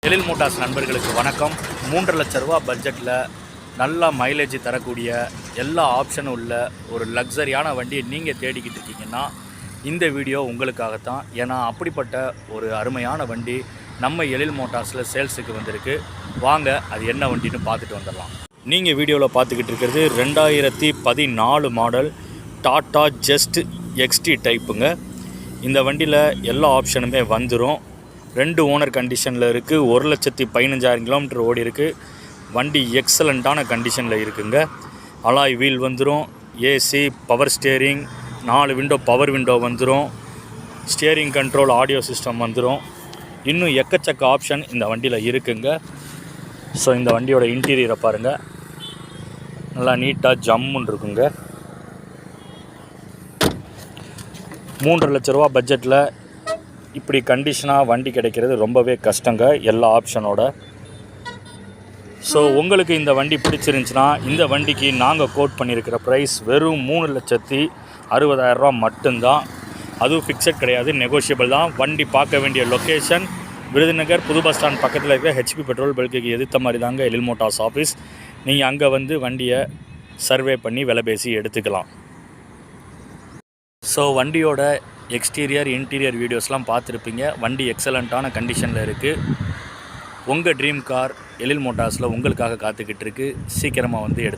எழில் Motors நண்பர்களுக்கு வணக்கம். 3.5 லட்ச ரூபா பட்ஜெட்டில் நல்லா மைலேஜ் தரக்கூடிய எல்லா ஆப்ஷனும் உள்ள ஒரு லக்ஸரியான வண்டியை நீங்கள் தேடிக்கிட்டு இருக்கீங்கன்னா இந்த வீடியோ உங்களுக்காகத்தான். ஏன்னா அப்படிப்பட்ட ஒரு அருமையான வண்டி நம்ம எழில் மோட்டார்ஸில் சேல்ஸுக்கு வந்திருக்கு. வாங்க அது என்ன வண்டின்னு பார்த்துட்டு வந்துடலாம். நீங்கள் வீடியோவில் பார்த்துக்கிட்டு இருக்கிறது 2014 மாடல் டாட்டா ஜஸ்ட் எக்ஸ்டி டைப்புங்க. இந்த வண்டியில் எல்லா ஆப்ஷனுமே வந்துடும். 2 ஓனர் கண்டிஷனில் இருக்குது. 1,15,000 கிலோமீட்டர் ஓடி இருக்குது. வண்டி எக்ஸலண்ட்டான கண்டிஷனில் இருக்குங்க. அலாய் வீல் வந்துடும். AC, power steering, 4 window power window வந்துடும். ஸ்டியரிங் கண்ட்ரோல், ஆடியோ சிஸ்டம் வந்துடும். இன்னும் எக்கச்சக்க ஆப்ஷன் இந்த வண்டியில் இருக்குங்க. ஸோ இந்த வண்டியோட இன்டீரியரை பாருங்கள், நல்லா நீட்டாக ஜம்முன்னு இருக்குங்க. 3.5 லட்ச ரூபா பட்ஜெட்டில் இப்படி கண்டிஷனாக வண்டி கிடைக்கிறது ரொம்பவே கஷ்டங்க, எல்லா ஆப்ஷனோட. ஸோ உங்களுக்கு இந்த வண்டி பிடிச்சிருந்துச்சுன்னா இந்த வண்டிக்கு நாங்கள் கோட் பண்ணியிருக்கிற ப்ரைஸ் வெறும் 3,60,000 ரூபா மட்டும்தான். அதுவும் ஃபிக்ஸட் கிடையாது, நெகோஷியபிள் தான். வண்டி பார்க்க வேண்டிய லொக்கேஷன் விருதுநகர் புது பஸ் ஸ்டாண்ட் பக்கத்தில் இருக்கிற ஹெச்பி பெட்ரோல் பல்க்குக்கு எதிர்த்த மாதிரி தாங்க எழில் மோட்டார்ஸ் ஆஃபீஸ். நீங்கள் அங்கே வந்து வண்டியை சர்வே பண்ணி விலை பேசி எடுத்துக்கலாம். ஸோ வண்டியோட எக்ஸ்டீரியர் இன்டீரியர் வீடியோஸ்லாம் பார்த்துருப்பீங்க. வண்டி எக்ஸலண்ட்டான கண்டிஷனில் இருக்குது. உங்கள் ட்ரீம் கார் எழில் மோட்டார்ஸில் உங்களுக்காக காத்துக்கிட்டு இருக்குது. சீக்கிரமாக வந்து எடுத்து